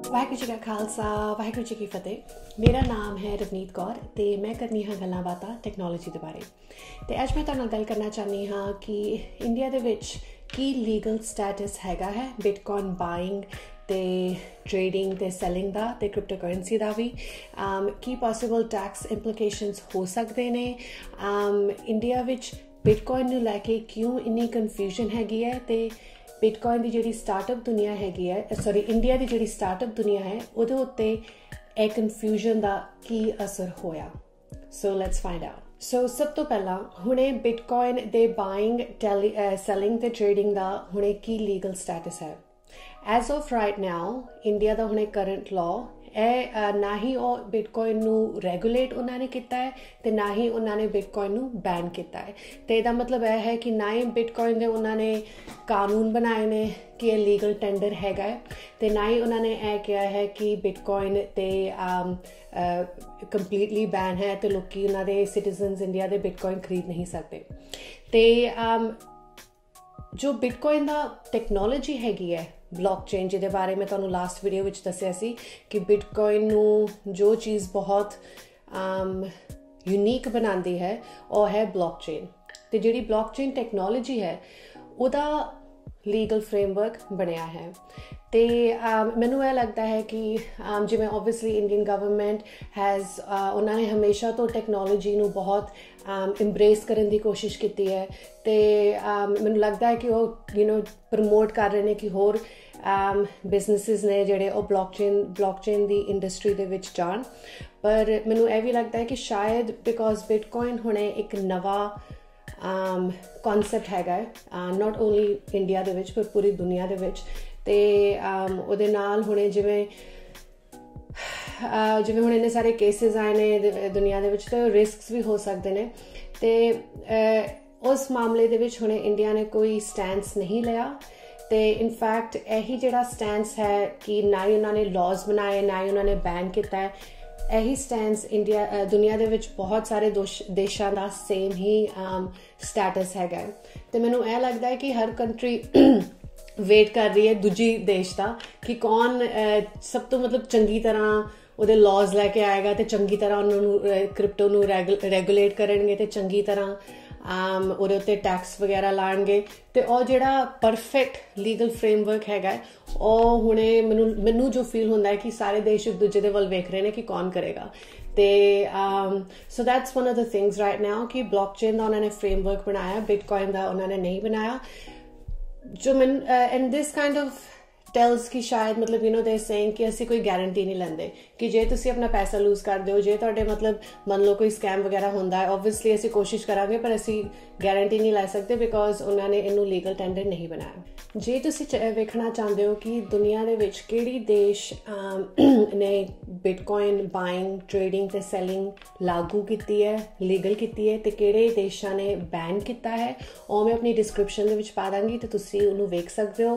वाहिगुरू जी का खालसा वाहिगुरू जी की फतेह। मेरा नाम है रवनीत कौर ते मैं करनी हाँ गल्लां बातां टैक्नोलॉजी दे बारे। ते अज मैं तुहाडे नाल गल करना चाहनी हाँ कि इंडिया दे विच की लीगल स्टैटस हैगा है बिटकॉइन बाइंग ते ट्रेडिंग ते सैलिंग दा ते क्रिप्टो करेंसी दा भी की पॉसिबल टैक्स इंप्लीकेशनस हो सकते ने। इंडिया विच बिटकॉइन नूं लैके क्यों इन्नी कन्फ्यूजन हैगी है ते बिटकॉइन की जी स्टार्टअप दुनिया हैगी है सॉरी इंडिया की जी स्टार्टअप दुनिया है उहदे उत्ते ए कन्फ्यूजन का की असर होया। So let's find out. So सब तो पहला हुणे बिटकॉइन दे बाइंग सैलिंग ते ट्रेडिंग का हुणे की लीगल स्टैटस है। As of right now India का हुणे करंट लॉ ना ही ਉਹ ਬਿਟਕੋਇਨ ਨੂੰ ਰੈਗੂਲੇਟ ਉਹਨਾਂ ਨੇ ਕੀਤਾ ਹੈ ਤੇ ਨਾ ਹੀ ਉਹਨਾਂ ਨੇ ਬਿਟਕੋਇਨ ਨੂੰ ਬੈਨ ਕੀਤਾ ਹੈ। ਤੇ ਇਹਦਾ ਮਤਲਬ ਇਹ ਹੈ ਕਿ ਨਾ ਹੀ ਬਿਟਕੋਇਨ ਦੇ ਉਹਨਾਂ ਨੇ ਕਾਨੂੰਨ ਬਣਾਏ ਨੇ ਕਿ ਇਹ ਲੀਗਲ ਟੈਂਡਰ ਹੈਗਾ ਹੈ ਤੇ ਨਾ ਹੀ ਉਹਨਾਂ ਨੇ ਇਹ ਕਿਹਾ ਹੈ ਕਿ ਬਿਟਕੋਇਨ ਤੇ ਕੰਪਲੀਟਲੀ ਬੈਨ ਹੈ ਤੇ ਲੋਕੀ ਉਹਨਾਂ ਦੇ ਸਿਟੀਜ਼ਨਸ ਇੰਡੀਆ ਦੇ ਬਿਟਕੋਇਨ ਖਰੀਦ ਨਹੀਂ ਸਕਦੇ। ਤੇ जो बिटकॉइन का टैक्नोलॉजी हैगी है ब्लॉकचेन जिहदे बारे में तुहानूं लास्ट वीडियो विच दस्सिया सी कि बिटकॉइन नूं जो चीज़ बहुत यूनीक बनाती है वह है ब्लॉकचेन। तो जिहड़ी ब्लॉकचेन टैक्नोलॉजी है उहदा लीगल फ्रेमवर्क बनया है। तो मैनू यह लगता है कि जिवें ओबवियसली इंडियन गवर्नमेंट हैज़ उन्होंने हमेशा तो टैक्नोलॉजी नूं बहुत इंब्रेस करने की कोशिश की है। तो मैनू लगता है कि वो प्रमोट कर रहे हैं कि होर बिजनेसिस ने जिहड़े वो ब्लॉकचेन की इंडस्ट्री दे विच जाण। पर मैनू यह भी लगता है कि शायद बिकॉज बिटकॉइन हुणे एक नवा कॉन्सैप्ट हैगा नॉट ओनली इंडिया दे विच पर पूरी दुनिया दे विच। ते उहदे नाल हुणे जिवें हुण इन्ने सारे केसिस आए ने दुनिया दे विच ते रिस्क्स भी हो सकते हैं। ते उस मामले दे विच हुणे इंडिया ने कोई स्टैंस नहीं लिया। तो इनफैक्ट यही जिहड़ा स्टैंस है कि ना ही उन्होंने लॉज बनाए ना ही उन्होंने बैन किया है, यही स्टैंस इंडिया दुनिया दे विच बहुत सारे देशों का सेम ही स्टैटस हैगा। तो मैनू यह लगता है कि हर कंट्री वेट कर रही है दूजी देश का कि कौन सब तो मतलब चंगी तरह ਉਹਦੇ लॉज लैके आएगा तो चंगी तरह उन्होंने क्रिप्टो ਨੂੰ ਰੈਗੂਲੇਟ ਕਰਨਗੇ ਤੇ ਚੰਗੀ ਤਰ੍ਹਾਂ ਉਹਦੇ ਉੱਤੇ ਟੈਕਸ ਵਗੈਰਾ ਲਾਣਗੇ। ਤੇ ਉਹ ਜਿਹੜਾ ਪਰਫੈਕਟ ਲੀਗਲ ਫਰੇਮਵਰਕ ਹੈਗਾ ਉਹ ਹੁਣੇ ਮੈਨੂੰ ਜੋ ਫੀਲ ਹੁੰਦਾ ਹੈ ਕਿ ਸਾਰੇ ਦੇਸ਼ ਇੱਕ ਦੂਜੇ ਦੇ ਵੱਲ ਵੇਖ ਰਹੇ ਨੇ ਕਿ ਕੌਣ ਕਰੇਗਾ। ਤੇ so that's one of the things right now ਕਿ ਬਲੌਕਚੇਨ ਦਾ ਉਹਨਾਂ ਨੇ ਫਰੇਮਵਰਕ ਬਣਾਇਆ, ਬਿਟਕੋਇਨ ਦਾ ਉਹਨਾਂ ਨੇ नहीं बनाया। जो मैं and this kind of tells कि शायद मतलब दे सेइंग कि असी कोई गारंटी नहीं लेंदे कि जे तुसी अपना पैसा लूज कर दो जे तुहाडे मतलब मान लो कोई स्कैम वगैरह होंदा है ओबवियसली असी कोशिश करांगे पर असी गारंटी नहीं लै सकते बिकॉज उन्होंने इनू लीगल टेंडर नहीं बनाया। जे तुसी वेखना चाहते हो कि दुनिया दे विच किहड़ी देश ने बिटकॉइन बाइंग ट्रेडिंग ते सैलिंग लागू की है लीगल की है तो किहड़े देशों ने बैन किया है और मैं अपनी डिस्क्रिप्शन दे विच पा दांगी तो तुसी उन्हूं वेख सकते हो।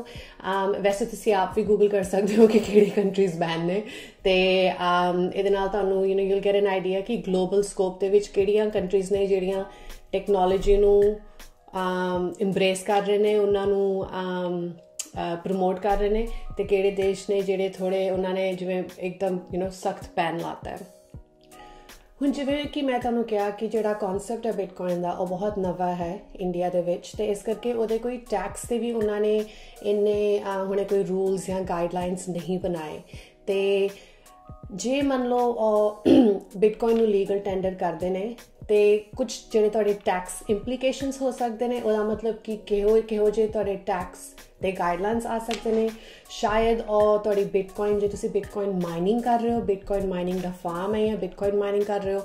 वैसे तुसी आप भी गूगल कर सकते हो कि किहड़ी कंट्रीज बैन ने ते इहदे नाल तुहानूं you'll get an idea कि ग्लोबल स्कोप दे विच किहड़ियां कंट्रीज ने जिहड़ियां टैक्नोलॉजी नूं इंब्रेस कर रहे हैं उन्होंने प्रमोट कर रहे हैं तो किहड़े देश ने जिहड़े थोड़े उन्होंने जिवें एकदम सख्त बैन लाता है। हुण जिवें कि मैं तुहानूं कहा कि जिहड़ा कॉन्सैप्ट है बिटकॉइन का वह बहुत नवा है इंडिया दे विच ते इस करके उहदे कोई टैक्स से भी उन्होंने इन्ने हुणे कोई रूल्स या गाइडलाइनस नहीं बनाए। तो जे मान लो बिटकॉइन लीगल टेंडर करते हैं तो कुछ जिहड़े तुहाडे टैक्स इंप्लीकेशनस हो सकते हैं वह मतलब कि किहो जे तुहाडे टैक्स दे गाइडलाइनस आ सकते हैं। शायद तुहाडी बिटकॉइन जे तुसीं बिटकॉइन माइनिंग कर रहे हो बिटकॉइन माइनिंग का फार्म है या बिटकॉइन माइनिंग कर रहे हो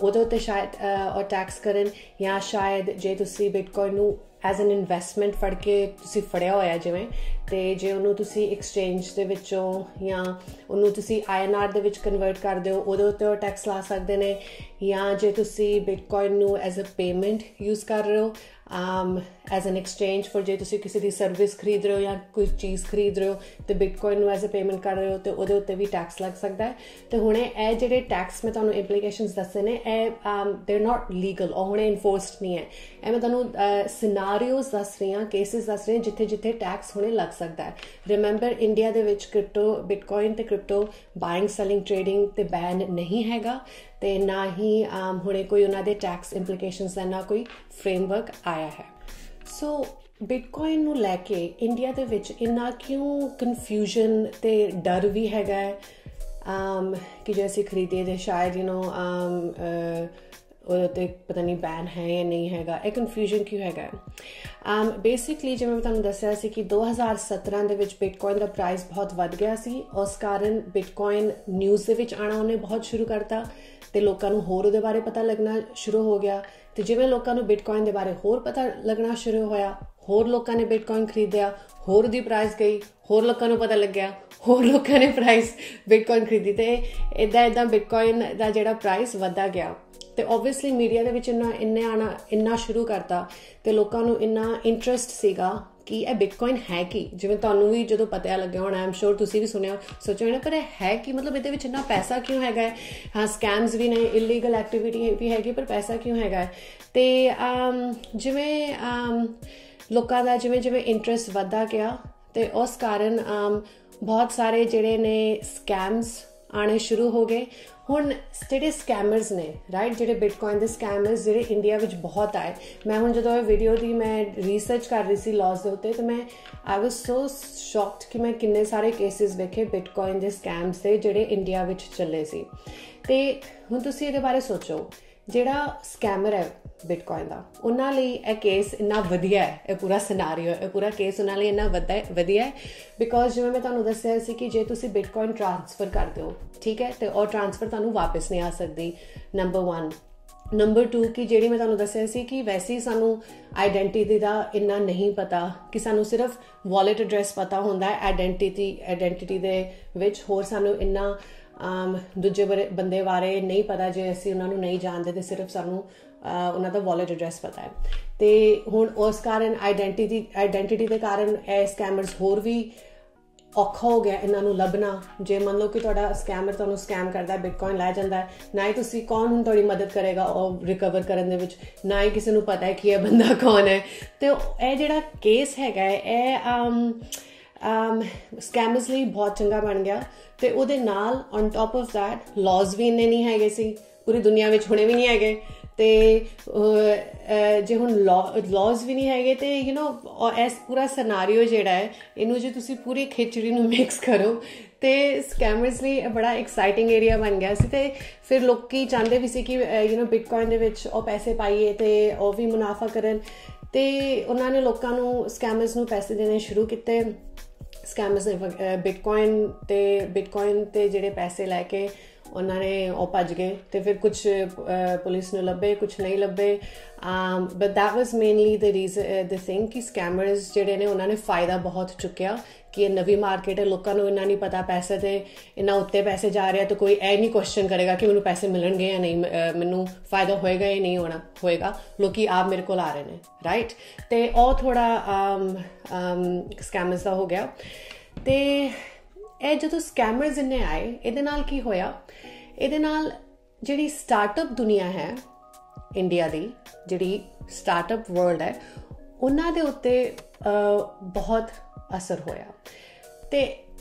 उहदे उत्ते शायद टैक्स करन या शायद जे तुसीं बिटकॉइन नूं एज एन इन्वेस्टमेंट फड़ के तुसीं फड़िया होया जिवें ते जे उहनूं तुसीं एक्सचेंज दे विचों या उहनूं तुसीं INR दे विच कन्वर्ट कर दिओ उहदे उत्ते ਉਹ टैक्स ला सकते हैं। या जे तुसीं बिटकॉइन नूं एज अ पेमेंट यूज़ कर रहे हो ਐਜ਼ ਐਨ ਐਕਸਚੇਂਜ ਫॉर ਜੇ ਤੁਸੀਂ ਕਿਸੇ ਦੀ ਸਰਵਿਸ ਖਰੀਦ ਰਹੇ ਹੋ ਜਾਂ ਕੋਈ ਚੀਜ਼ ਖਰੀਦ ਰਹੇ ਹੋ ਤੇ ਬਿਟਕੋਇਨ ਨੂੰ ਐਜ਼ ਅ ਪੇਮੈਂਟ ਕਰ ਰਹੇ ਹੋ ਤੇ ਉਹਦੇ ਉੱਤੇ ਵੀ ਟੈਕਸ ਲੱਗ ਸਕਦਾ ਹੈ। ਤੇ ਹੁਣੇ ਇਹ ਜਿਹੜੇ ਟੈਕਸ ਮੈਂ ਤੁਹਾਨੂੰ ਇੰਪਲੀਕੇਸ਼ਨਸ ਦੱਸੇ ਨੇ ਇਹ ਦੇ ਆਰ ਨਾਟ ਲੀਗਲ, ਉਹ ਹੁਣੇ ਇਨਫੋਰਸਡ ਨਹੀਂ ਹੈ। ਇਹ ਮੈਂ ਤੁਹਾਨੂੰ ਸਿਨਾਰੀਓਜ਼ ਦੱਸ ਰਹੀ ਹਾਂ, ਕੇਸਿਸ ਦੱਸ ਰਹੀ ਹਾਂ ਜਿੱਥੇ ਜਿੱਥੇ ਟੈਕਸ ਹੁਣੇ ਲੱਗ ਸਕਦਾ ਹੈ। ਰਿਮੈਂਬਰ ਇੰਡੀਆ ਦੇ ਵਿੱਚ ਬਿਟਕੋਇਨ ਤੇ ਕ੍ਰਿਪਟੋ ਬਾਇੰਗ ਸੈਲਿੰਗ ਟ੍ਰੇਡਿੰਗ ਤੇ ਬੈਨ ਨਹੀਂ ਹੈਗਾ ਤੇ ਨਾ ਹੀ ਹੁਣੇ ਕੋਈ ਉਹਨਾਂ ਦੇ ਟੈਕਸ ਇੰਪਲੀਕੇਸ਼ਨਸ ਦਾ ਨਾ ਕੋਈ ਫਰੇਮਵਰਕ ਆਇਆ ਹੈ। ਸੋ ਬਿਟਕੋਇਨ ਨੂੰ ਲੈ ਕੇ ਇੰਡੀਆ ਦੇ ਵਿੱਚ ਇੰਨਾ ਕਿਉਂ ਕਨਫਿਊਜ਼ਨ ਤੇ ਡਰ ਵੀ ਹੈਗਾ ਹੈ ਕਿ ਜੇ ਅਸੀਂ ਖਰੀਦੀਏ ਤੇ ਸ਼ਾਇਦ ਉਹਦੇ 'ਤੇ ਪਤਾ ਨਹੀਂ ਬੈਨ ਹੈ ਜਾਂ ਨਹੀਂ ਹੈਗਾ, ਇਹ ਕਨਫਿਊਜ਼ਨ ਕਿਉਂ ਹੈਗਾ? ਬੇਸਿਕਲੀ ਜਿਵੇਂ ਮੈਂ ਤੁਹਾਨੂੰ ਦੱਸਿਆ ਸੀ ਕਿ 2017 ਦੇ ਵਿੱਚ ਬਿਟਕੋਇਨ ਦਾ ਪ੍ਰਾਈਸ ਬਹੁਤ ਵੱਧ ਗਿਆ ਸੀ। ਉਸ ਕਾਰਨ ਬਿਟਕੋਇਨ ਨਿਊਜ਼ ਦੇ ਵਿੱਚ ਆਉਣਾ ਉਹਨੇ ਬਹੁਤ ਸ਼ੁਰੂ ਕਰਤਾ ਤੇ ਲੋਕਾਂ ਨੂੰ ਹੋਰ ਉਹਦੇ ਬਾਰੇ ਪਤਾ ਲੱਗਣਾ ਸ਼ੁਰੂ ਹੋ ਗਿਆ। ਤੇ ਜਿਵੇਂ ਲੋਕਾਂ ਨੂੰ ਬਿਟਕੋਇਨ ਦੇ ਬਾਰੇ ਹੋਰ ਪਤਾ ਲੱਗਣਾ ਸ਼ੁਰੂ ਹੋਇਆ, ਹੋਰ ਲੋਕਾਂ ਨੇ ਬਿਟਕੋਇਨ ਖਰੀਦਿਆ, ਹੋਰ ਦੀ ਪ੍ਰਾਈਸ ਗਈ, ਹੋਰ ਲੋਕਾਂ ਨੂੰ ਪਤਾ ਲੱਗਿਆ, ਹੋਰ ਲੋਕਾਂ ਨੇ ਬਿਟਕੋਇਨ ਖਰੀਦੀ ਤੇ ਇੱਦਾਂ ਬਿਟਕੋਇਨ ਦਾ ਜਿਹੜਾ ਪ੍ਰਾਈਸ ਵੱਧਦਾ ਗਿਆ। ਤੇ ਓਬਵੀਅਸਲੀ ਮੀਡੀਆ ਦੇ ਵਿੱਚ ਇੰਨਾ ਸ਼ੁਰੂ ਕਰਤਾ ਤੇ ਲੋਕਾਂ ਨੂੰ ਇੰਨਾ ਇੰਟਰਸਟ ਸੀਗਾ ਕਿ ਇਹ ਬਿਟਕੋਇਨ ਹੈ ਕੀ। ਜਿਵੇਂ ਤੁਹਾਨੂੰ ਵੀ ਜਦੋਂ ਪਤਾ ਲੱਗਿਆ ਹੋਣਾ, ਆਈ ਐਮ ਸ਼ੋਰ ਤੁਸੀਂ ਵੀ ਸੋਚਿਆ ਹੋਣਾ ਪਰ ਇਹ ਹੈ ਕੀ, ਮਤਲਬ ਇਹਦੇ ਵਿੱਚ ਇੰਨਾ ਪੈਸਾ ਕਿਉਂ ਹੈਗਾ ਹੈ? ਹਾਂ, ਸਕੈਮਸ ਵੀ ਨੇ, ਇਲੀਗਲ ਐਕਟੀਵਿਟੀ ਵੀ ਹੈਗੀ, ਪਰ ਪੈਸਾ ਕਿਉਂ ਹੈਗਾ ਹੈ? ਤੇ ਜਿਵੇਂ ਲੋਕਾਂ ਦਾ ਜਿਵੇਂ ਇੰਟਰਸਟ ਵੱਧਦਾ ਗਿਆ ਤੇ ਉਸ ਕਾਰਨ ਬਹੁਤ ਸਾਰੇ ਜਿਹੜੇ ਨੇ ਸਕੈਮਸ ਆਉਣੇ ਸ਼ੁਰੂ ਹੋ ਗਏ। ਹੁਣ ਜਿਹੜੇ ਸਕੈਮਰਸ ਨੇ ਰਾਈਟ, ਜਿਹੜੇ ਬਿਟਕੋਇਨ ਦੇ ਸਕੈਮਰਸ ਜਿਹੜੇ ਇੰਡੀਆ ਵਿੱਚ ਬਹੁਤ ਆਏ। ਮੈਂ ਹੁਣ ਜਦੋਂ ਇਹ ਵੀਡੀਓ ਦੀ ਮੈਂ ਰਿਸਰਚ ਕਰ ਰਹੀ ਸੀ ਲਾਜ਼ ਦੇ ਉੱਤੇ ਤੇ ਆਈ ਵਾਜ਼ ਸੋ ਸ਼ੌਕਡ ਕਿ ਮੈਂ ਕਿੰਨੇ ਸਾਰੇ ਕੇਸਿਸ ਵੇਖੇ ਬਿਟਕੋਇਨ ਦੇ ਸਕੈਮਸ ਦੇ ਜਿਹੜੇ ਇੰਡੀਆ ਵਿੱਚ ਚੱਲੇ ਸੀ। ਤੇ ਹੁਣ ਤੁਸੀਂ ਇਹਦੇ ਬਾਰੇ ਸੋਚੋ, ਜਿਹੜਾ ਸਕੈਮਰ ਹੈ ਬਿਟਕੋਇਨ ਦਾ, ਉਹਨਾਂ ਲਈ ਇਹ ਕੇਸ ਇੰਨਾ ਵਧੀਆ ਹੈ, ਇਹ ਪੂਰਾ ਸਿਨਾਰੀਓ, ਇਹ ਪੂਰਾ ਕੇਸ ਉਹਨਾਂ ਲਈ ਇੰਨਾ ਵਧੀਆ ਹੈ ਬਿਕੋਜ਼ ਜਿਵੇਂ ਮੈਂ ਤੁਹਾਨੂੰ ਦੱਸਿਆ ਸੀ ਕਿ ਜੇ ਤੁਸੀਂ ਬਿਟਕੋਇਨ ਟ੍ਰਾਂਸਫਰ ਕਰਦੇ ਹੋ, ਠੀਕ ਹੈ, ਤੇ ਉਹ ਟ੍ਰਾਂਸਫਰ ਤੁਹਾਨੂੰ ਵਾਪਸ ਨਹੀਂ ਆ ਸਕਦੀ, ਨੰਬਰ 1। ਨੰਬਰ 2 ਕਿ ਜਿਹੜੀ ਮੈਂ ਤੁਹਾਨੂੰ ਦੱਸਿਆ ਸੀ ਕਿ ਵੈਸੇ ਹੀ ਸਾਨੂੰ ਆਈਡੈਂਟੀਟੀ ਦਾ ਇੰਨਾ ਨਹੀਂ ਪਤਾ, ਕਿ ਸਾਨੂੰ ਸਿਰਫ ਵਾਲਟ ਐਡਰੈਸ ਪਤਾ ਹੁੰਦਾ ਹੈ ਆਈਡੈਂਟੀਟੀ ਦੇ ਵਿੱਚ, ਹੋਰ ਸਾਨੂੰ ਇੰਨਾ ਦੂਜੇ ਬੰਦੇ ਬਾਰੇ ਨਹੀਂ ਪਤਾ। ਜੇ ਅਸੀਂ ਉਹਨਾਂ ਨੂੰ ਨਹੀਂ ਜਾਣਦੇ ਤੇ ਸਿਰਫ ਸਾਨੂੰ ਉਹਨਾਂ ਦਾ ਵਾਲਟ ਐਡਰੈਸ ਪਤਾ ਹੈ। ਤੇ ਹੁਣ ਉਸ ਕਾਰਨ ਆਈਡੈਂਟੀਟੀ ਦੇ ਕਾਰਨ ਇਹ ਸਕੈਮਰਸ ਹੋਰ ਵੀ ਔਖਾ ਹੋ ਗਿਆ ਇਹਨਾਂ ਨੂੰ ਲੱਭਣਾ। ਜੇ ਮੰਨ ਲਓ ਕਿ ਤੁਹਾਡਾ ਸਕੈਮਰ ਤੁਹਾਨੂੰ ਸਕੈਮ ਕਰਦਾ, ਬਿਟਕੋਇਨ ਲੈ ਜਾਂਦਾ ਹੈ, ਨਾ ਹੀ ਤੁਸੀਂ ਕੌਣ ਹੁਣ ਤੁਹਾਡੀ ਮਦਦ ਕਰੇਗਾ ਉਹ ਰਿਕਵਰ ਕਰਨ ਦੇ ਵਿੱਚ, ਨਾ ਹੀ ਕਿਸੇ ਨੂੰ ਪਤਾ ਹੈ ਕਿ ਇਹ ਬੰਦਾ ਕੌਣ ਹੈ। ਤੇ ਇਹ ਜਿਹੜਾ ਕੇਸ ਹੈਗਾ ਇਹ ਸਕੈਮਰਸ ਲਈ ਬਹੁਤ ਚੰਗਾ ਬਣ ਗਿਆ। ਤੇ ਉਹਦੇ ਨਾਲ on top of that laws ਵੀ ਇੰਨੇ ਨਹੀਂ ਹੈਗੇ ਸੀ, ਪੂਰੀ ਦੁਨੀਆ ਵਿੱਚ ਹੁਣੇ ਵੀ ਨਹੀਂ ਹੈਗੇ। ਤੇ ਜੇ ਹੁਣ ਲਾਜ਼ ਵੀ ਨਹੀਂ ਹੈਗੇ ਤੇ ਇਸ ਪੂਰਾ ਸਿਨਾਰੀਓ ਜਿਹੜਾ ਹੈ, ਇਹਨੂੰ ਜੇ ਤੁਸੀਂ ਪੂਰੀ ਖਿਚੜੀ ਨੂੰ ਮਿਕਸ ਕਰੋ ਤੇ ਸਕੈਮਰਸ ਲਈ ਬੜਾ ਐਕਸਾਈਟਿੰਗ ਏਰੀਆ ਬਣ ਗਿਆ ਸੀ। ਤੇ ਫਿਰ ਲੋਕੀ ਚਾਹੁੰਦੇ ਵੀ ਸੀ ਕਿ ਬਿਟਕੋਇਨ ਦੇ ਵਿੱਚ ਉਹ ਪੈਸੇ ਪਾਈਏ ਤੇ ਉਹ ਵੀ ਮੁਨਾਫਾ ਕਰਨ। ਤੇ ਉਹਨਾਂ ਨੇ ਲੋਕਾਂ ਨੂੰ, ਸਕੈਮਰਸ ਨੂੰ ਪੈਸੇ ਦੇਣੇ ਸ਼ੁਰੂ ਕੀਤੇ। ਸਕੈਮਰਸ ਨੇ ਬਿਟਕੋਇਨ ਤੇ ਜਿਹੜੇ ਪੈਸੇ ਲੈ ਕੇ ਉਹਨਾਂ ਨੇ ਉਹ ਭੱਜ ਗਏ ਤੇ ਫਿਰ ਕੁਝ ਪੁਲਿਸ ਨੂੰ ਲੱਭੇ, ਕੁਝ ਨਹੀਂ ਲੱਭੇ। But that was mainly the thing ਕਿ ਸਕੈਮਰਸ ਜਿਹੜੇ ਨੇ ਉਹਨਾਂ ਨੇ ਫਾਇਦਾ ਬਹੁਤ ਚੁੱਕਿਆ ਕਿ ਇਹ ਨਵੀਂ ਮਾਰਕੀਟ ਹੈ, ਲੋਕਾਂ ਨੂੰ ਇੰਨਾ ਨਹੀਂ ਪਤਾ ਪੈਸੇ ਤੇ ਇੰਨਾ ਉੱਤੇ ਪੈਸੇ ਜਾ ਰਿਹਾ ਤੇ ਕੋਈ ਇਹ ਨਹੀਂ ਕੁਐਸਚਨ ਕਰੇਗਾ ਕਿ ਮੈਨੂੰ ਪੈਸੇ ਮਿਲਣਗੇ ਜਾਂ ਨਹੀਂ, ਮੈਨੂੰ ਫਾਇਦਾ ਹੋਏਗਾ ਜਾਂ ਨਹੀਂ ਹੋਏਗਾ, ਲੋਕੀ ਆਪ ਮੇਰੇ ਕੋਲ ਆ ਰਹੇ ਨੇ, ਰਾਈਟ। ਤੇ ਉਹ ਥੋੜਾ ਸਕੈਮਰਸ ਦਾ ਹੋ ਗਿਆ। ਤੇ ਇਹ ਜਦੋਂ ਸਕੈਮਰਸ ਇੰਨੇ ਆਏ, ਇਹਦੇ ਨਾਲ ਕੀ ਹੋਇਆ? ਇਹਦੇ ਨਾਲ ਜਿਹੜੀ ਸਟਾਰਟਅਪ ਦੁਨੀਆ ਹੈ ਇੰਡੀਆ ਦੀ, ਜਿਹੜੀ ਸਟਾਰਟਅਪ ਵਰਲਡ ਹੈ, ਉਹਨਾਂ ਦੇ ਉੱਤੇ ਬਹੁਤ ਅਸਰ ਹੋਇਆ। ਤੇ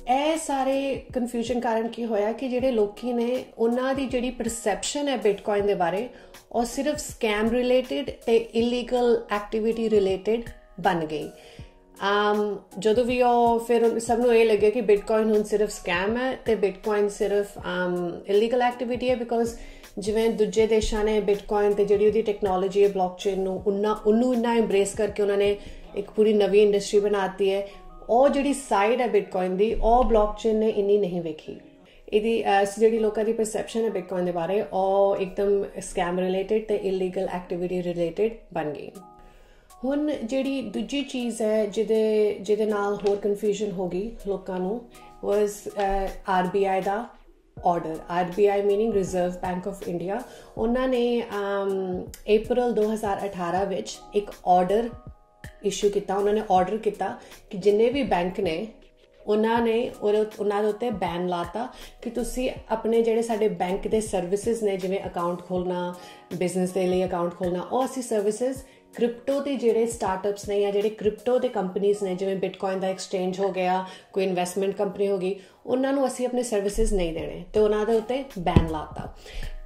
ਇਹ ਸਾਰੇ ਕਨਫਿਊਜ਼ਨ ਕਾਰਨ ਕੀ ਹੋਇਆ ਕਿ ਜਿਹੜੇ ਲੋਕੀ ਨੇ, ਉਹਨਾਂ ਦੀ ਜਿਹੜੀ ਪਰਸੈਪਸ਼ਨ ਹੈ ਬਿਟਕੋਇਨ ਦੇ ਬਾਰੇ, ਉਹ ਸਿਰਫ ਸਕੈਮ ਰਿਲੇਟਿਡ ਤੇ ਇਲੀਗਲ ਐਕਟੀਵਿਟੀ ਰਿਲੇਟਿਡ ਬਣ ਗਈ। ਜਦੋਂ ਵੀ ਉਹ ਫਿਰ ਸਭ ਨੂੰ ਇਹ ਲੱਗਿਆ ਕਿ ਬਿਟਕੋਇਨ ਹੁਣ ਸਿਰਫ ਸਕੈਮ ਹੈ ਤੇ ਬਿਟਕੋਇਨ ਸਿਰਫ ਇਲੀਗਲ ਐਕਟੀਵਿਟੀ ਹੈ। ਬਿਕੋਜ਼ ਜਿਵੇਂ ਦੂਜੇ ਦੇਸ਼ਾਂ ਨੇ ਬਿਟਕੋਇਨ ਤੇ ਜਿਹੜੀ ਉਹਦੀ ਟੈਕਨੋਲੋਜੀ ਹੈ ਬਲੌਕਚੇਨ ਨੂੰ, ਉਹਨੂੰ ਇੰਨਾ ਐਮਬਰੇਸ ਕਰਕੇ ਉਹਨਾਂ ਨੇ ਇੱਕ ਪੂਰੀ ਨਵੀਂ ਇੰਡਸਟਰੀ ਬਣਾਤੀ ਹੈ। ਉਹ ਜਿਹੜੀ ਸਾਈਡ ਹੈ ਬਿਟਕੋਇਨ ਦੀ, ਉਹ ਬਲੌਕਚੇਨ ਨੇ ਇੰਨੀ ਨਹੀਂ ਵੇਖੀ। ਇਹਦੀ ਜਿਹੜੀ ਲੋਕਾਂ ਦੀ ਪਰਸੈਪਸ਼ਨ ਹੈ ਬਿਟਕੋਇਨ ਦੇ ਬਾਰੇ, ਉਹ ਇੱਕਦਮ ਸਕੈਮ ਰਿਲੇਟਿਡ ਤੇ ਇਲੀਗਲ ਐਕਟੀਵਿਟੀ ਰਿਲੇਟਿਡ ਬਣ ਗਈ। ਹੁਣ ਜਿਹੜੀ ਦੂਜੀ ਚੀਜ਼ ਹੈ ਜਿਹਦੇ ਨਾਲ ਹੋਰ ਕਨਫਿਊਜ਼ਨ ਹੋ ਗਈ ਲੋਕਾਂ ਨੂੰ, ਵਾਜ਼ RBI the order, RBI meaning reserve bank of India, ਉਹਨਾਂ ਨੇ April 2018 ਵਿੱਚ ਇੱਕ ਆਰਡਰ ਇਸ਼ੂ ਕੀਤਾ। ਉਹਨਾਂ ਨੇ ਆਰਡਰ ਕੀਤਾ ਕਿ ਜਿੰਨੇ ਵੀ ਬੈਂਕ ਨੇ ਉਹਨਾਂ ਦੇ ਉੱਤੇ ਬੈਨ ਲਾਤਾ ਕਿ ਤੁਸੀਂ ਆਪਣੇ ਜਿਹੜੇ ਸਾਡੇ ਬੈਂਕ ਦੇ ਸਰਵਿਸਿਜ਼ ਨੇ, ਜਿਵੇਂ ਅਕਾਊਂਟ ਖੋਲ੍ਹਣਾ, ਬਿਜ਼ਨਸ ਦੇ ਲਈ ਅਕਾਊਂਟ ਖੋਲ੍ਹਣਾ, ਉਹ ਅਸੀਂ ਸਰਵਿਸਿਜ਼ ਕ੍ਰਿਪਟੋ ਦੇ ਜਿਹੜੇ ਸਟਾਰਟਅਪਸ ਨੇ ਜਾਂ ਜਿਹੜੇ ਕ੍ਰਿਪਟੋ ਦੇ ਕੰਪਨੀਜ਼ ਨੇ, ਜਿਵੇਂ ਬਿਟਕੋਇਨ ਦਾ ਐਕਸਚੇਂਜ ਹੋ ਗਿਆ, ਕੋਈ ਇਨਵੈਸਟਮੈਂਟ ਕੰਪਨੀ ਹੋ ਗਈ, ਉਹਨਾਂ ਨੂੰ ਅਸੀਂ ਆਪਣੇ ਸਰਵਿਸਿਜ਼ ਨਹੀਂ ਦੇਣੇ, ਤੇ ਉਹਨਾਂ ਦੇ ਉੱਤੇ ਬੈਨ ਲਾਤਾ।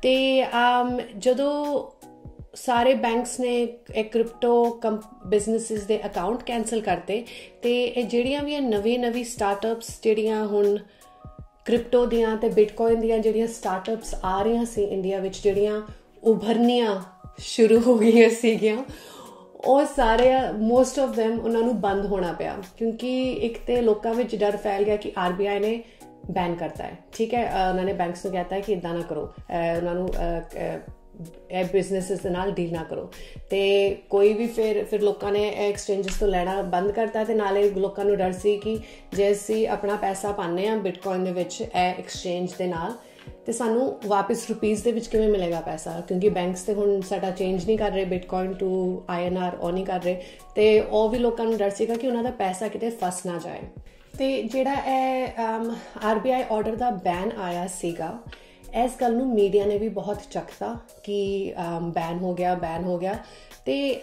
ਤੇ ਜਦੋਂ ਸਾਰੇ ਬੈਂਕਸ ਨੇ ਇਹ ਕ੍ਰਿਪਟੋ ਬਿਜ਼ਨਸਿਸ ਦੇ ਅਕਾਊਂਟ ਕੈਂਸਲ ਕਰਤੇ, ਤੇ ਇਹ ਜਿਹੜੀਆਂ ਵੀ ਨਵੀਂ ਸਟਾਰਟਅਪਸ ਜਿਹੜੀਆਂ ਹੁਣ ਕ੍ਰਿਪਟੋ ਦੀਆਂ ਤੇ ਬਿਟਕੋਇਨ ਦੀਆਂ ਜਿਹੜੀਆਂ ਸਟਾਰਟਅਪਸ ਆ ਰਹੀਆਂ ਸੀ ਇੰਡੀਆ ਵਿੱਚ, ਜਿਹੜੀਆਂ ਉਭਰਨੀਆਂ ਸ਼ੁਰੂ ਹੋ ਗਈਆਂ ਸੀਗੀਆਂ, ਉਹ ਸਾਰੇ ਮੋਸਟ ਆਫ ਦੈਮ ਉਹਨਾਂ ਨੂੰ ਬੰਦ ਹੋਣਾ ਪਿਆ, ਕਿਉਂਕਿ ਇੱਕ ਤੇ ਲੋਕਾਂ ਵਿੱਚ ਡਰ ਫੈਲ ਗਿਆ ਕਿ RBI ਨੇ ਬੈਨ ਕਰਤਾ ਹੈ। ਠੀਕ ਹੈ, ਉਹਨਾਂ ਨੇ ਬੈਂਕਸ ਨੂੰ ਕਹਿਤਾ ਹੈ ਕਿ ਇੱਦਾਂ ਨਾ ਕਰੋ, ਉਹਨਾਂ ਨੂੰ ਇਹ ਬਿਜ਼ਨਸਿਸ ਦੇ ਨਾਲ ਡੀਲ ਨਾ ਕਰੋ, ਤੇ ਕੋਈ ਵੀ ਫਿਰ ਲੋਕਾਂ ਨੇ ਐਕਸਚੇਂਜਸ ਤੋਂ ਲੈਣਾ ਬੰਦ ਕਰਤਾ। ਤੇ ਨਾਲੇ ਲੋਕਾਂ ਨੂੰ ਡਰ ਸੀ ਕਿ ਜੇ ਅਸੀਂ ਆਪਣਾ ਪੈਸਾ ਪਾਉਂਦੇ ਹਾਂ ਬਿਟਕੋਇਨ ਦੇ ਵਿੱਚ ਇਹ ਐਕਸਚੇਂਜ ਦੇ ਨਾਲ, ਤੇ ਸਾਨੂੰ ਵਾਪਸ ਰੁਪੀਜ਼ ਦੇ ਵਿੱਚ ਕਿਵੇਂ ਮਿਲੇਗਾ ਪੈਸਾ, ਕਿਉਂਕਿ ਬੈਂਕਸ ਤੇ ਹੁਣ ਸਾਡਾ ਚੇਂਜ ਨਹੀਂ ਕਰ ਰਹੇ ਬਿਟਕੋਇਨ ਟੂ INR, ਉਹ ਨਹੀਂ ਕਰ ਰਹੇ, ਤੇ ਉਹ ਵੀ ਲੋਕਾਂ ਨੂੰ ਡਰ ਸੀਗਾ ਕਿ ਉਹਨਾਂ ਦਾ ਪੈਸਾ ਕਿਤੇ ਫਸ ਨਾ ਜਾਏ। ਤੇ ਜਿਹੜਾ ਇਹ RBI ਆਰਡਰ ਦਾ ਬੈਨ ਆਇਆ ਸੀਗਾ, ਇਸ ਗੱਲ ਨੂੰ ਮੀਡੀਆ ਨੇ ਵੀ ਬਹੁਤ ਚੱਕਤਾ ਕਿ ਬੈਨ ਹੋ ਗਿਆ, ਤੇ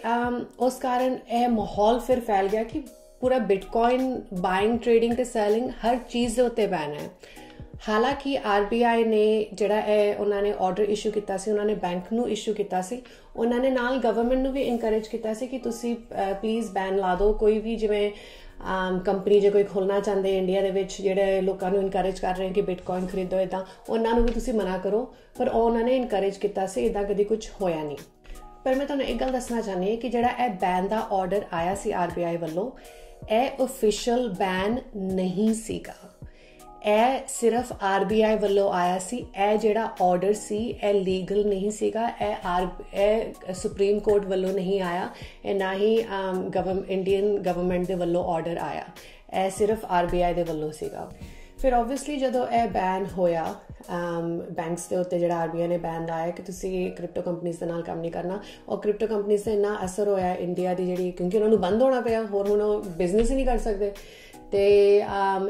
ਉਸ ਕਾਰਨ ਇਹ ਮਾਹੌਲ ਫਿਰ ਫੈਲ ਗਿਆ ਕਿ ਪੂਰਾ ਬਿਟਕੋਇਨ ਬਾਇੰਗ, ਟ੍ਰੇਡਿੰਗ ਤੇ ਸੈਲਿੰਗ ਹਰ ਚੀਜ਼ ਦੇ ਉੱਤੇ ਬੈਨ ਹੈ। ਹਾਲਾਂਕਿ RBI ਨੇ ਜਿਹੜਾ ਉਹਨਾਂ ਨੇ ਆਰਡਰ ਇਸ਼ੂ ਕੀਤਾ ਸੀ, ਉਹਨਾਂ ਨੇ ਬੈਂਕ ਨੂੰ ਇਸ਼ੂ ਕੀਤਾ ਸੀ, ਉਹਨਾਂ ਨੇ ਨਾਲ ਗਵਰਨਮੈਂਟ ਨੂੰ ਵੀ ਇਨਕਰੇਜ ਕੀਤਾ ਸੀ ਕਿ ਤੁਸੀਂ ਪਲੀਜ਼ ਬੈਨ ਲਾ ਦਿਓ। ਕੋਈ ਵੀ ਜਿਵੇਂ ਕੰਪਨੀ ਜੇ ਕੋਈ ਖੋਲ੍ਹਣਾ ਚਾਹੁੰਦੇ ਇੰਡੀਆ ਦੇ ਵਿੱਚ, ਜਿਹੜੇ ਲੋਕਾਂ ਨੂੰ ਇਨਕਰੇਜ ਕਰ ਰਹੇ ਕਿ ਬਿਟਕੋਇਨ ਖਰੀਦੋ, ਇੱਦਾਂ ਉਹਨਾਂ ਨੂੰ ਵੀ ਤੁਸੀਂ ਮਨਾ ਕਰੋ, ਪਰ ਉਹਨਾਂ ਨੇ ਇਨਕਰੇਜ ਕੀਤਾ ਸੀ, ਇੱਦਾਂ ਕਦੀ ਕੁਝ ਹੋਇਆ ਨਹੀਂ। ਪਰ ਮੈਂ ਤੁਹਾਨੂੰ ਇੱਕ ਗੱਲ ਦੱਸਣਾ ਚਾਹੁੰਦੀ ਹਾਂ ਕਿ ਜਿਹੜਾ ਇਹ ਬੈਨ ਦਾ ਆਰਡਰ ਆਇਆ ਸੀ RBI ਵੱਲੋਂ, ਇਹ ਓਫੀਸ਼ੀਅਲ ਬੈਨ ਨਹੀਂ ਸੀਗਾ, ਇਹ ਸਿਰਫ RBI ਵੱਲੋਂ ਆਇਆ ਸੀ। ਇਹ ਜਿਹੜਾ ਆਰਡਰ ਸੀ ਇਹ ਲੀਗਲ ਨਹੀਂ ਸੀਗਾ, ਇਹ ਸੁਪਰੀਮ ਕੋਰਟ ਵੱਲੋਂ ਨਹੀਂ ਆਇਆ, ਇਹ ਨਾ ਹੀ ਇੰਡੀਅਨ ਗਵਰਨਮੈਂਟ ਦੇ ਵੱਲੋਂ ਆਰਡਰ ਆਇਆ, ਇਹ ਸਿਰਫ RBI ਦੇ ਵੱਲੋਂ ਸੀਗਾ। ਫਿਰ ਓਬਵੀਅਸਲੀ ਜਦੋਂ ਇਹ ਬੈਨ ਹੋਇਆ ਬੈਂਕਸ ਦੇ ਉੱਤੇ, ਜਿਹੜਾ RBI ਨੇ ਬੈਨ ਲਾਇਆ ਕਿ ਤੁਸੀਂ ਕ੍ਰਿਪਟੋ ਕੰਪਨੀਜ਼ ਦੇ ਨਾਲ ਕੰਮ ਨਹੀਂ ਕਰਨਾ, ਔਰ ਕ੍ਰਿਪਟੋ ਕੰਪਨੀਜ਼ 'ਤੇ ਇੰਨਾ ਅਸਰ ਹੋਇਆ ਇੰਡੀਆ ਦੀ ਜਿਹੜੀ, ਕਿਉਂਕਿ ਉਹਨਾਂ ਨੂੰ ਬੰਦ ਹੋਣਾ ਪਿਆ, ਹੋਰ ਹੁਣ ਉਹ ਬਿਜ਼ਨਸ ਹੀ ਨਹੀਂ ਕਰ ਸਕਦੇ। ਤੇ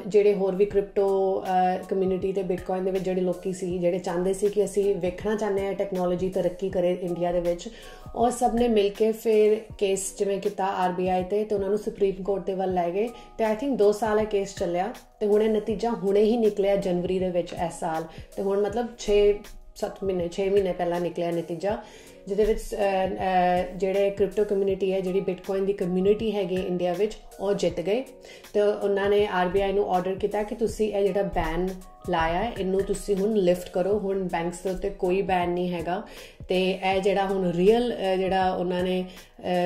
ਜਿਹੜੇ ਹੋਰ ਵੀ ਕ੍ਰਿਪਟੋ ਕਮਿਊਨਿਟੀ ਤੇ ਬਿਟਕੋਇਨ ਦੇ ਵਿੱਚ ਜਿਹੜੇ ਲੋਕੀ ਸੀ, ਜਿਹੜੇ ਚਾਹੁੰਦੇ ਸੀ ਕਿ ਅਸੀਂ ਵੇਖਣਾ ਚਾਹੁੰਦੇ ਹਾਂ ਟੈਕਨੋਲੋਜੀ ਤਰੱਕੀ ਕਰੇ ਇੰਡੀਆ ਦੇ ਵਿੱਚ, ਉਹ ਸਭ ਨੇ ਮਿਲ ਕੇ ਫਿਰ ਕੇਸ ਜਿਵੇਂ ਕੀਤਾ RBI ਤੇ ਉਹਨਾਂ ਨੂੰ ਸੁਪਰੀਮ ਕੋਰਟ ਦੇ ਵੱਲ ਲੈ ਗਏ, ਤੇ ਆਈ ਥਿੰਕ 2 ਸਾਲ ਇਹ ਕੇਸ ਚੱਲਿਆ, ਤੇ ਹੁਣੇ ਨਤੀਜਾ ਹੁਣੇ ਹੀ ਨਿਕਲਿਆ ਜਨਵਰੀ ਦੇ ਵਿੱਚ ਇਸ ਸਾਲ, ਤੇ ਹੁਣ ਮਤਲਬ 6 ਮਹੀਨੇ ਪਹਿਲਾਂ ਨਿਕਲਿਆ ਨਤੀਜਾ, ਜਿਹਦੇ ਵਿੱਚ ਜਿਹੜੇ ਕ੍ਰਿਪਟੋ ਕਮਿਊਨਿਟੀ ਹੈ, ਜਿਹੜੀ ਬਿਟਕੋਇਨ ਦੀ ਕਮਿਊਨਿਟੀ ਹੈਗੀ ਇੰਡੀਆ ਵਿੱਚ, ਉਹ ਜਿੱਤ ਗਏ। ਤੇ ਉਹਨਾਂ ਨੇ RBI ਨੂੰ ਆਰਡਰ ਕੀਤਾ ਕਿ ਤੁਸੀਂ ਇਹ ਜਿਹੜਾ ਬੈਨ ਲਾਇਆ ਇਹਨੂੰ ਤੁਸੀਂ ਹੁਣ ਲਿਫਟ ਕਰੋ, ਹੁਣ ਬੈਂਕਸ ਦੇ ਉੱਤੇ ਕੋਈ ਬੈਨ ਨਹੀਂ ਹੈਗਾ, ਤੇ ਇਹ ਜਿਹੜਾ ਹੁਣ ਰੀਅਲ ਜਿਹੜਾ ਉਹਨਾਂ ਨੇ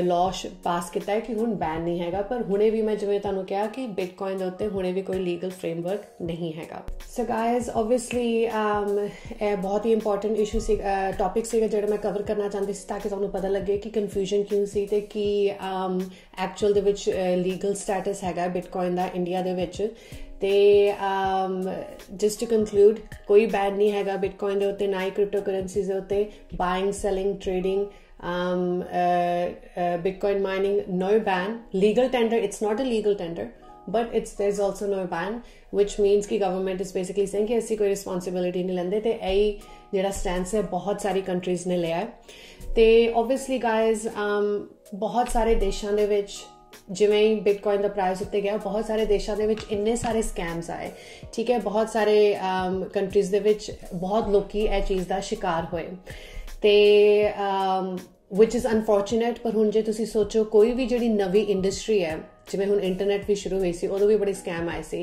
ਲਾਅ ਪਾਸ ਕੀਤਾ ਹੈ ਕਿ ਹੁਣ ਬੈਨ ਨਹੀਂ ਹੈਗਾ। ਪਰ ਹੁਣੇ ਵੀ ਮੈਂ ਜਿਵੇਂ ਤੁਹਾਨੂੰ ਕਿਹਾ ਕਿ ਬਿਟਕੋਇਨ ਦੇ ਉੱਤੇ ਹੁਣੇ ਵੀ ਕੋਈ ਲੀਗਲ ਫਰੇਮਵਰਕ ਨਹੀਂ ਹੈਗਾ। ਸੋ ਗਾਇਜ਼ ਓਬਵੀਅਸਲੀ ਇਹ ਬਹੁਤ ਹੀ ਇੰਪੋਰਟੈਂਟ ਇਸ਼ੂ ਸੀ, ਟੌਪਿਕ ਸੀਗਾ ਜਿਹੜਾ ਮੈਂ ਕਵਰ ਕਰਨਾ ਚਾਹੁੰਦੀ ਸੀ, ਤਾਂ ਕਿ ਤੁਹਾਨੂੰ ਪਤਾ ਲੱਗੇ ਕਿ ਕਨਫਿਊਜ਼ਨ ਕਿਉਂ ਸੀ ਤੇ ਕੀ ਐਕਚੁਅਲ ਦੇ ਵਿੱਚ ਲੀਗਲ ਸਟੇਟਸ ਹੈਗਾ ਬਿਟਕੋਇਨ ਦਾ ਇੰਡੀਆ ਦੇ ਵਿੱਚ। ਤੇ ਜਸਟ ਟੂ ਕੰਕਲੂਡ, ਕੋਈ ਬੈਨ ਨਹੀਂ ਹੈਗਾ ਬਿਟਕੋਇਨ ਦੇ ਉੱਤੇ, ਨਾ ਹੀ ਕ੍ਰਿਪਟੋ ਕਰੰਸੀਜ਼ ਦੇ ਉੱਤੇ, buying, selling, trading, Bitcoin mining, no ban. Legal tender, it's not a legal tender, but there's also no ban, which means कि government is basically saying कि ऐसी कोई responsibility नहीं लेंदे, ते यही जेड़ा stance है बहुत सारी countries ने लिया है। ते obviously guys बहुत सारे देशां दे विच जिवें ही बिटकॉइन का प्राइस उत्ते गया, बहुत सारे देशों के विच इन्ने सारे स्कैम्स आए, ठीक है, बहुत सारे कंट्रीज दे विच बहुत लोकी इह चीज़ का शिकार होए, ते विच इज़ अनफॉर्चुनेट। पर हुण जे तुसीं सोचो कोई भी जिहड़ी नवी इंडस्ट्री है, जिवें हुण इंटरनेट भी शुरू हुई सी, उदों भी बड़े स्कैम आए सी,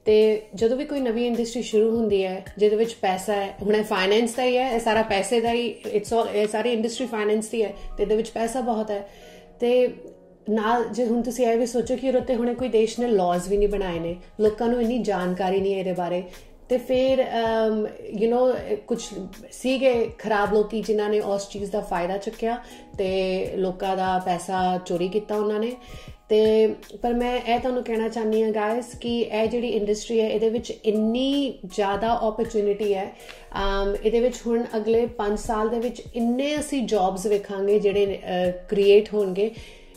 ते जदों भी कोई नवी इंडस्ट्री शुरू हुंदी है जिहदे विच पैसा है, हुण फाइनेंस दा ही है, सारा पैसे दा ही, इट्स ऑल, सारी इंडस्ट्री फाइनेंस दी है, ते इहदे विच पैसा बहुत है। ते ਨਾਲ ਜੇ ਹੁਣ ਤੁਸੀਂ ਇਹ ਵੀ ਸੋਚੋ ਕਿ ਉਹਦੇ ਹੁਣੇ ਕੋਈ ਦੇਸ਼ ਨੇ ਲਾਜ਼ ਵੀ ਨਹੀਂ ਬਣਾਏ ਨੇ, ਲੋਕਾਂ ਨੂੰ ਇੰਨੀ ਜਾਣਕਾਰੀ ਨਹੀਂ ਇਹਦੇ ਬਾਰੇ, ਤੇ ਫਿਰ ਕੁਝ ਸੀਗੇ ਖਰਾਬ ਲੋਕੀ ਜਿਨ੍ਹਾਂ ਨੇ ਉਸ ਚੀਜ਼ ਦਾ ਫਾਇਦਾ ਚੁੱਕਿਆ ਤੇ ਲੋਕਾਂ ਦਾ ਪੈਸਾ ਚੋਰੀ ਕੀਤਾ ਉਹਨਾਂ ਨੇ, ਤੇ ਪਰ ਮੈਂ ਇਹ ਤੁਹਾਨੂੰ ਕਹਿਣਾ ਚਾਹੁੰਦੀ ਹਾਂ ਗਾਇਸ ਕਿ ਇਹ ਜਿਹੜੀ ਇੰਡਸਟਰੀ ਹੈ ਇਹਦੇ ਵਿੱਚ ਇੰਨੀ ਜ਼ਿਆਦਾ ਓਪਰਚੁਨਿਟੀ ਹੈ। ਇਹਦੇ ਵਿੱਚ ਹੁਣ ਅਗਲੇ 5 ਸਾਲ ਦੇ ਵਿੱਚ ਇੰਨੇ ਅਸੀਂ ਜੌਬਸ ਵੇਖਾਂਗੇ ਜਿਹੜੇ ਕ੍ਰੀਏਟ ਹੋਣਗੇ,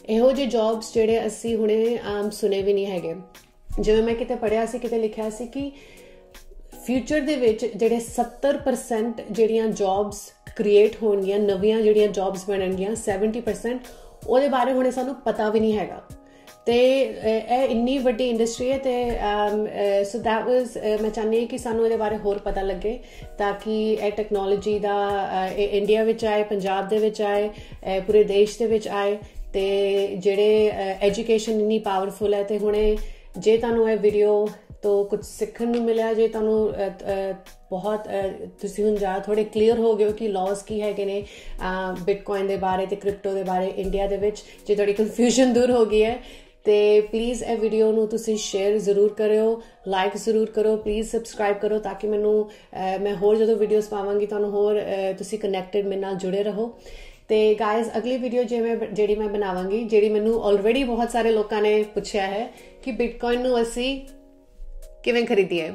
ਇਹੋ ਜਿਹੇ ਜੌਬਸ ਜਿਹੜੇ ਅਸੀਂ ਹੁਣੇ ਸੁਣੇ ਵੀ ਨਹੀਂ ਹੈਗੇ। ਜਿਵੇਂ ਮੈਂ ਕਿਤੇ ਪੜ੍ਹਿਆ ਸੀ, ਕਿਤੇ ਲਿਖਿਆ ਸੀ ਕਿ ਫਿਊਚਰ ਦੇ ਵਿੱਚ ਜਿਹੜੇ 70% ਜਿਹੜੀਆਂ ਜੌਬਸ ਕ੍ਰੀਏਟ ਹੋਣਗੀਆਂ, ਨਵੀਆਂ ਜਿਹੜੀਆਂ ਜੌਬਸ ਬਣਨਗੀਆਂ, 70% ਉਹਦੇ ਬਾਰੇ ਹੁਣੇ ਸਾਨੂੰ ਪਤਾ ਵੀ ਨਹੀਂ ਹੈਗਾ। ਤੇ ਇਹ ਇੰਨੀ ਵੱਡੀ ਇੰਡਸਟਰੀ ਹੈ ਤੇ ਸੋ ਦੈਟ ਵਾਜ਼ ਮੈਂ ਚਾਹੁੰਦੀ ਹਾਂ ਕਿ ਸਾਨੂੰ ਇਹਦੇ ਬਾਰੇ ਹੋਰ ਪਤਾ ਲੱਗੇ ਤਾਂ ਕਿ ਇਹ ਟੈਕਨੋਲੋਜੀ ਦਾ ਇੰਡੀਆ ਵਿੱਚ ਆਏ, ਪੰਜਾਬ ਦੇ ਵਿੱਚ ਆਏ, ਪੂਰੇ ਦੇਸ਼ ਦੇ ਵਿੱਚ ਆਏ। ਤੇ ਜਿਹੜੇ ਐਜੂਕੇਸ਼ਨ ਇੰਨੀ ਪਾਵਰਫੁਲ ਹੈ, ਤੇ ਹੁਣੇ ਜੇ ਤੁਹਾਨੂੰ ਇਹ ਵੀਡੀਓ ਤੋਂ ਕੁਝ ਸਿੱਖਣ ਨੂੰ ਮਿਲਿਆ, ਜੇ ਤੁਹਾਨੂੰ ਬਹੁਤ ਤੁਸੀਂ ਹੁਣ ਜ਼ਿਆਦਾ ਥੋੜੇ ਕਲੀਅਰ ਹੋ ਗਏ ਹੋ ਕਿ ਲਾਜ਼ ਕੀ ਹੈਗੇ ਨੇ ਬਿਟਕੋਇਨ ਦੇ ਬਾਰੇ ਤੇ ਕ੍ਰਿਪਟੋ ਦੇ ਬਾਰੇ ਇੰਡੀਆ ਦੇ ਵਿੱਚ, ਜੇ ਤੁਹਾਡੀ ਕਨਫਿਊਜ਼ਨ ਦੂਰ ਹੋ ਗਈ ਹੈ ਤੇ ਪਲੀਜ਼ ਇਹ ਵੀਡੀਓ ਨੂੰ ਤੁਸੀਂ ਸ਼ੇਅਰ ਜ਼ਰੂਰ ਕਰਿਓ, ਲਾਈਕ ਜ਼ਰੂਰ ਕਰੋ, ਪਲੀਜ਼ ਸਬਸਕ੍ਰਾਈਬ ਕਰੋ ਤਾਂ ਕਿ ਮੈਨੂੰ ਮੈਂ ਹੋਰ ਜਦੋਂ ਵੀਡੀਓਜ਼ ਪਾਵਾਂਗੀ ਤੁਹਾਨੂੰ ਹੋਰ ਤੁਸੀਂ ਕਨੈਕਟਡ ਮੇਰੇ ਨਾਲ ਜੁੜੇ ਰਹੋ। ਤੇ ਗਾਇਜ਼ ਅਗਲੀ ਵੀਡੀਓ ਜਿਹੜੀ ਮੈਂ ਬਣਾਵਾਂਗੀ, ਜਿਹੜੀ ਮੈਨੂੰ ਆਲਰੇਡੀ ਬਹੁਤ ਸਾਰੇ ਲੋਕਾਂ ਨੇ ਪੁੱਛਿਆ ਹੈ ਕਿ ਬਿਟਕੋਇਨ ਨੂੰ ਅਸੀਂ ਕਿਵੇਂ ਖਰੀਦੀਏ,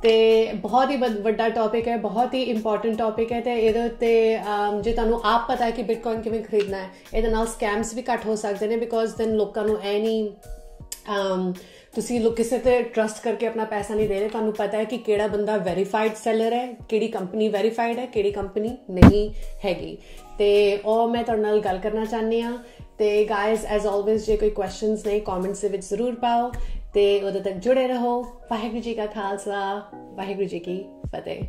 ਤੇ ਬਹੁਤ ਹੀ ਵੱਡਾ ਟੌਪਿਕ ਹੈ, ਬਹੁਤ ਹੀ ਇੰਪੋਰਟੈਂਟ ਟੌਪਿਕ ਹੈ। ਤੇ ਇਹਦੇ ਉੱਤੇ ਜੇ ਤੁਹਾਨੂੰ ਆਪ ਪਤਾ ਹੈ ਕਿ ਬਿਟਕੋਇਨ ਕਿਵੇਂ ਖਰੀਦਣਾ ਹੈ, ਇਹਦੇ ਨਾਲ ਸਕੈਮਸ ਵੀ ਘੱਟ ਹੋ ਸਕਦੇ ਨੇ, ਬਿਕੋਜ਼ ਦੈਨ ਲੋਕਾਂ ਨੂੰ ਇਹ ਨਹੀਂ ਤੁਸੀਂ ਕਿਸੇ ਤੇ ਟਰਸਟ ਕਰਕੇ ਆਪਣਾ ਪੈਸਾ ਨਹੀਂ ਦੇ ਰਹੇ। ਤੁਹਾਨੂੰ ਪਤਾ ਹੈ ਕਿ ਕਿਹੜਾ ਬੰਦਾ ਵੈਰੀਫਾਈਡ ਸੈਲਰ ਹੈ, ਕਿਹੜੀ ਕੰਪਨੀ ਵੈਰੀਫਾਈਡ ਹੈ, ਕਿਹੜੀ ਕੰਪਨੀ ਨਹੀਂ ਹੈਗੀ, ਤੇ ਉਹ ਮੈਂ ਤੁਹਾਡੇ ਨਾਲ ਗੱਲ ਕਰਨਾ ਚਾਹੁੰਦੀ ਹਾਂ। ਤੇ ਗਾਇਜ਼ ਐਜ਼ ਆਲਵੇਜ਼ ਜੇ ਕੋਈ ਕੁਐਸਚਨਸ ਨੇ ਕਮੈਂਟਸ ਦੇ ਵਿੱਚ ਜ਼ਰੂਰ ਪਾਓ ਤੇ ਉਦੋਂ ਤੱਕ ਜੁੜੇ ਰਹੋ। ਵਾਹਿਗੁਰੂ ਜੀ ਕਾ ਖਾਲਸਾ, ਵਾਹਿਗੁਰੂ ਜੀ ਕੀ ਫਤਿਹ।